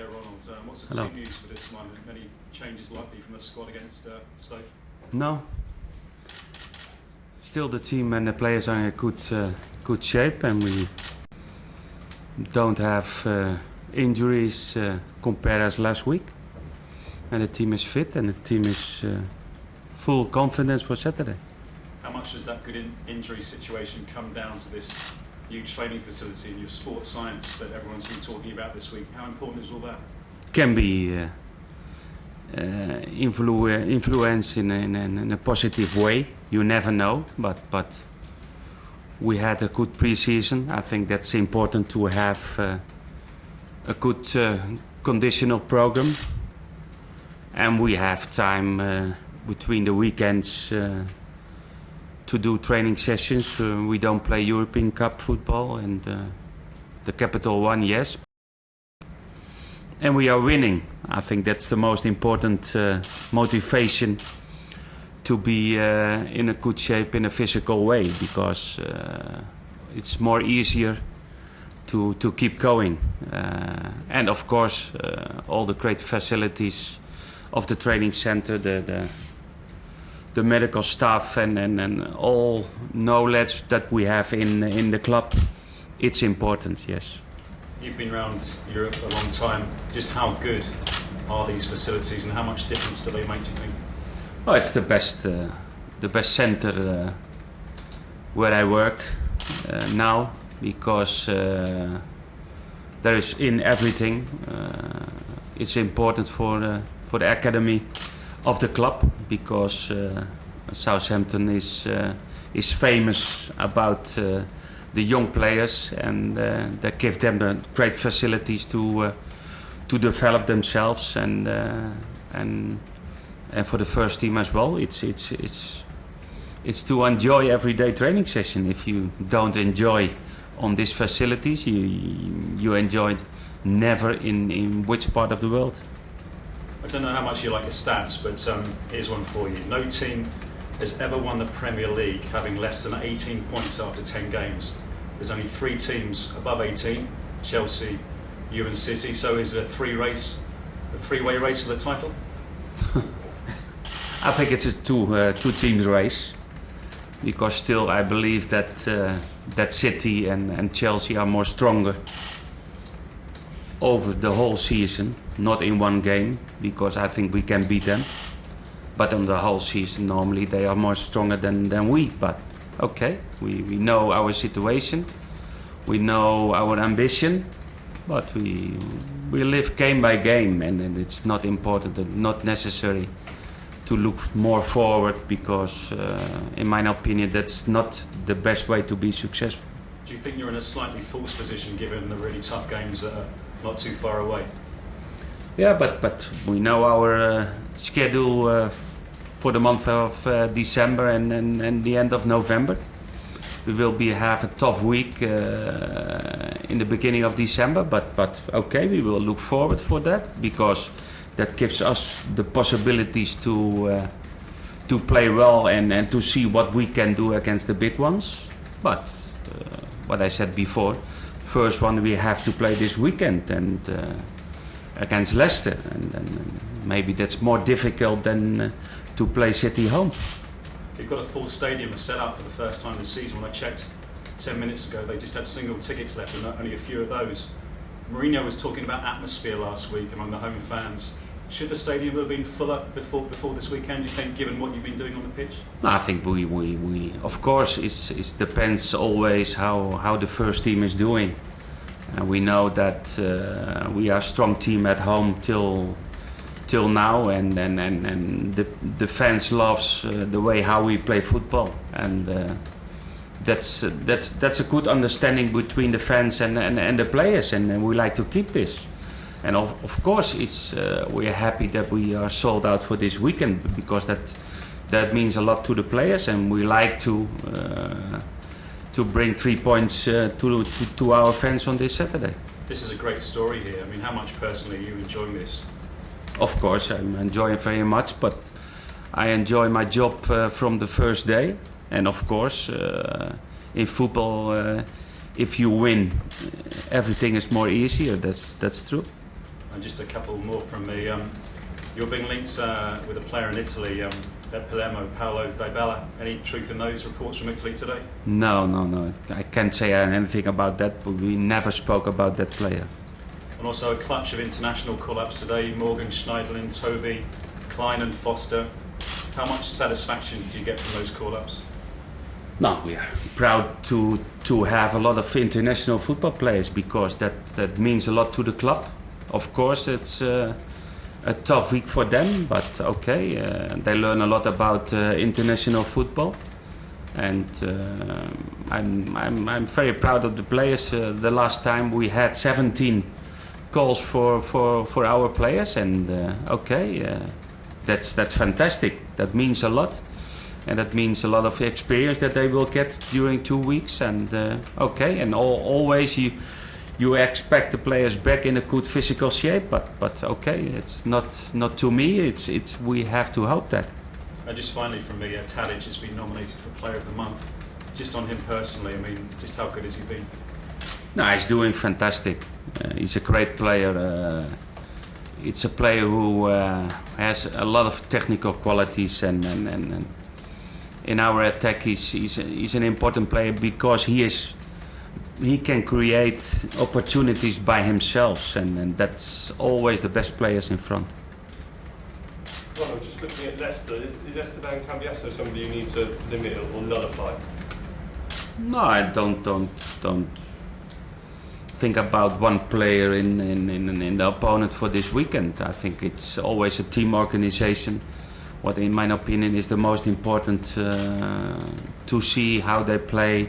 Ronald. What's the Hello. team news for this one? Many changes likely from the squad against Stoke? No. Still the team and the players are in a good shape, and we don't have injuries compared as last week. And the team is fit, and the team is full confidence for Saturday. How much does that good injury situation come down to this huge training facility and your sports science that everyone's been talking about this week? How important is all that? Can be influence in a positive way. You never know, but we had a good pre-season. I think that's important to have a good conditional program, and we have time between the weekends to do training sessions. We don't play European Cup football, and the Capital One, yes. And we are winning. I think that's the most important motivation to be in a good shape in a physical way, because it's more easier to keep going. And of course, all the great facilities of the training center, the medical staff and all knowledge that we have in the club, it's important, yes. You've been around Europe a long time. Just how good are these facilities and how much difference do they make, do you think? Oh, it's the best center where I worked now, because there is in everything. It's important for the academy of the club, because Southampton is famous about the young players, and that give them the great facilities to develop themselves, and for the first team as well. It's to enjoy everyday training session. If you don't enjoy on these facilities, you enjoy it never in which part of the world. I don't know how much you like the stats, but here's one for you. No team has ever won the Premier League having less than 18 points after 10 games. There's only 3 teams above 18, Chelsea, you and City, so is it a three-way race for the title? I think it's a two teams race, because still I believe that City and Chelsea are more stronger over the whole season, not in one game, because I think we can beat them. But on the whole season, normally they are more stronger than we. But okay, we know our situation, we know our ambition, but we live game by game, and it's not important and not necessary to look more forward, because in my opinion that's not the best way to be successful. Do you think you're in a slightly false position given the really tough games that are not too far away? Yeah, but we know our schedule for the month of December and the end of November. We will have a tough week in the beginning of December, but okay, we will look forward for that, because that gives us the possibilities to play well and to see what we can do against the big ones. But what I said before, first one we have to play this weekend, and against Leicester, and maybe that's more difficult than to play City home. You've got a full stadium set up for the first time this season. When I checked 10 minutes ago, they just had single tickets left, and only a few of those. Mourinho was talking about atmosphere last week among the home fans. Should the stadium have been fuller before this weekend, do you think, given what you've been doing on the pitch? I think we of course, it depends always how the first team is doing. And we know that we are a strong team at home till now, and the fans loves the way how we play football, and that's a good understanding between the fans and the players, and we like to keep this. And of course, we are happy that we are sold out for this weekend, because that means a lot to the players, and we like to bring 3 points to our fans on this Saturday. This is a great story here. I mean, how much personally are you enjoying this? Of course, I'm enjoying very much, but I enjoy my job from the first day. And of course, in football, if you win, everything is more easier. That's true. And just a couple more from me. You're being linked with a player in Italy, at Palermo, Paolo Dybala. Any truth in those reports from Italy today? No. I can't say anything about that, but we never spoke about that player. And also a clutch of international call-ups today, Morgan, Schneiderlin, Toby, Klein and Foster. How much satisfaction do you get from those call-ups? No, we are proud to have a lot of international football players because that means a lot to the club. Of course, it's a tough week for them, but okay, they learn a lot about international football, and I'm very proud of the players. The last time we had 17 calls for our players, and that's fantastic. That means a lot. And that means a lot of experience that they will get during 2 weeks. And always you expect the players back in a good physical shape. But okay, it's not to me. It's we have to hope that. And just finally from me, Tadic has been nominated for Player of the Month. Just on him personally, I mean, just how good has he been? No, he's doing fantastic. He's a great player. It's a player who has a lot of technical qualities and in our attack he's an important player because he can create opportunities by himself and that's always the best players in front. Ronald, just looking at Leicester, is Esteban Cambiasso somebody you need to limit or nullify? No, I don't think about one player in the opponent for this weekend. I think it's always a team organization. What, in my opinion, is the most important to see how they play,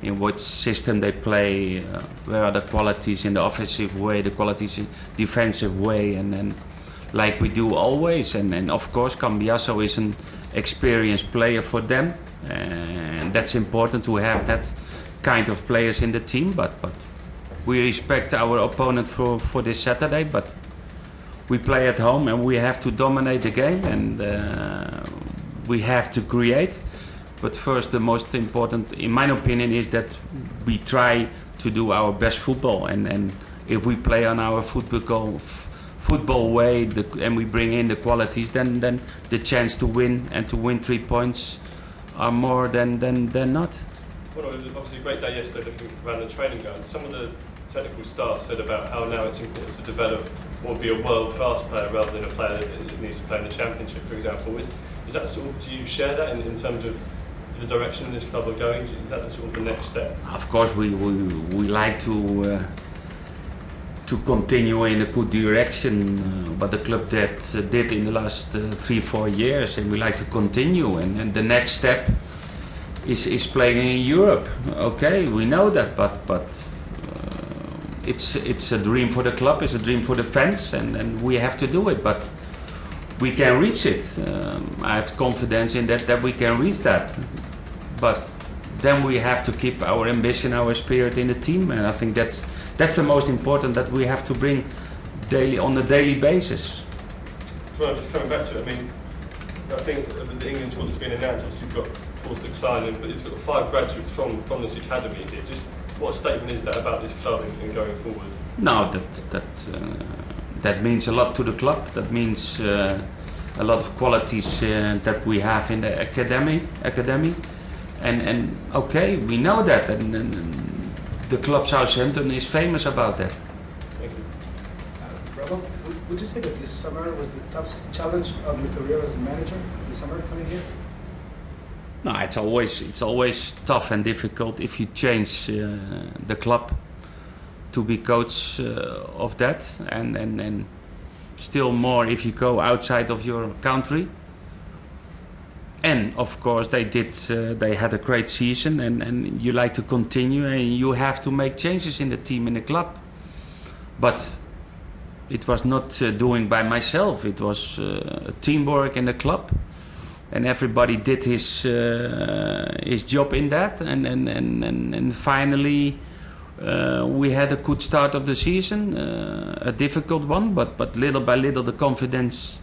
in what system they play, where are the qualities in the offensive way, the qualities in defensive way, and like we do always. And of course, Cambiasso is an experienced player for them, and that's important to have that kind of players in the team. But we respect our opponent for this Saturday, but we play at home and we have to dominate the game and we have to create. But first, the most important, in my opinion, is that we try to do our best football. And if we play on our football way and we bring in the qualities, then the chance to win and to win 3 points are more than not. Well, it was obviously a great day yesterday looking around the training ground. Some of the technical staff said about how now it's important to develop or be a world-class player rather than a player that needs to play in the Championship, for example. Is that sort of, do you share that in terms of the direction this club are going? Is that the sort of the next step? Of course, we like to continue in a good direction, what the club did in the last 3-4 years, and we like to continue. And the next step is playing in Europe. Okay, we know that, but it's a dream for the club, it's a dream for the fans, and we have to do it. But we can reach it. I have confidence in that we can reach that. But then we have to keep our ambition, our spirit in the team, and I think that's the most important that we have to bring on a daily basis. Well, just coming back to it, I mean, I think the England squad that's been announced, obviously you've got, of course, the Klein, but you've got 5 graduates from this academy here. Just what statement is that about this club and going forward? No, that means a lot to the club. That means a lot of qualities that we have in the academy. And okay, we know that, and the club Southampton is famous about that. Thank you. Ronald, would you say that this summer was the toughest challenge of your career as a manager, this summer coming here? No, it's always tough and difficult if you change the club to be coach of that, and still more if you go outside of your country. And of course they had a great season, and you like to continue, and you have to make changes in the team, in the club. But it was not doing by myself. It was teamwork in the club, and everybody did his job in that. And finally we had a good start of the season, a difficult one, but little by little the confidence.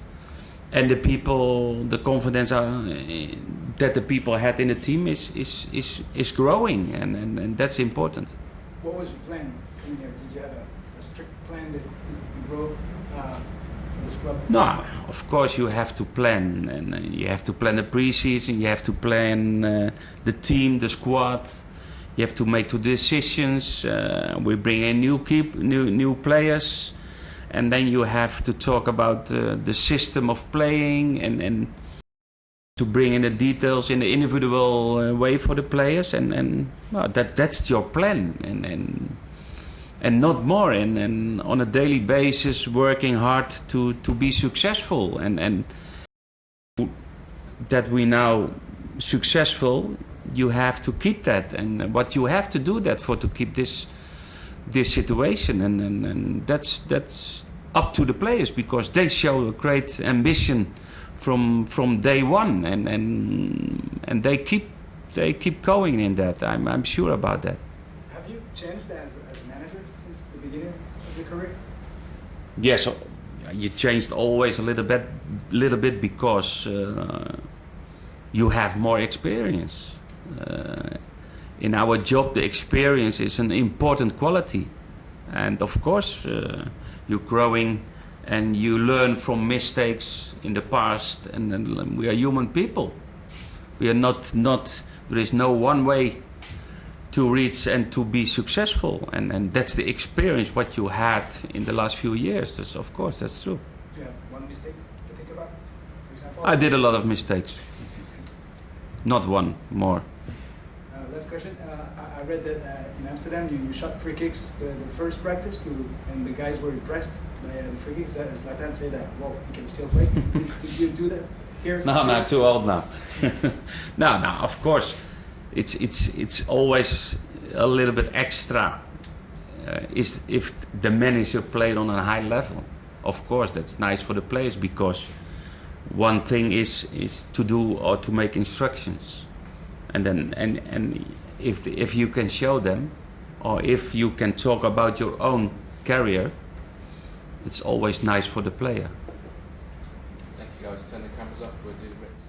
And the confidence that the people had in the team is growing, and that's important. What was your plan coming here? Did you have a strict plan that you wrote this club? No, of course you have to plan, and you have to plan the pre-season. You have to plan the team, the squad. You have to make two decisions. We bring in new players, and then you have to talk about the system of playing and to bring in the details in the individual way for the players, and well, that's your plan, and not more, and on a daily basis working hard to be successful, and that we now successful, you have to keep that, and what you have to do that for to keep this situation, and that's up to the players, because they show a great ambition from day one, and they keep going in that. I'm sure about that. Have you changed as a manager since the beginning of your career? Yes, you changed always a little bit because you have more experience. In our job, the experience is an important quality, and of course you're growing and you learn from mistakes in the past, and we are human people. We are not there is no one way to reach and to be successful, and that's the experience what you had in the last few years. Of course, that's true. Do you have one mistake to think about, for example? I did a lot of mistakes. Not one, more. Last question. I read that in Amsterdam you shot free kicks the first practice, and the guys were impressed by the free kicks. Zlatan said that, well, he can still play. Did you do that here? No, not too old now. No, of course, it's always a little bit extra. Is if the manager played on a high level, of course that's nice for the players, because one thing is to do or to make instructions, and then and if you can show them, or if you can talk about your own career, it's always nice for the player. Thank you guys. Turn the cameras off. We'll do the Brits.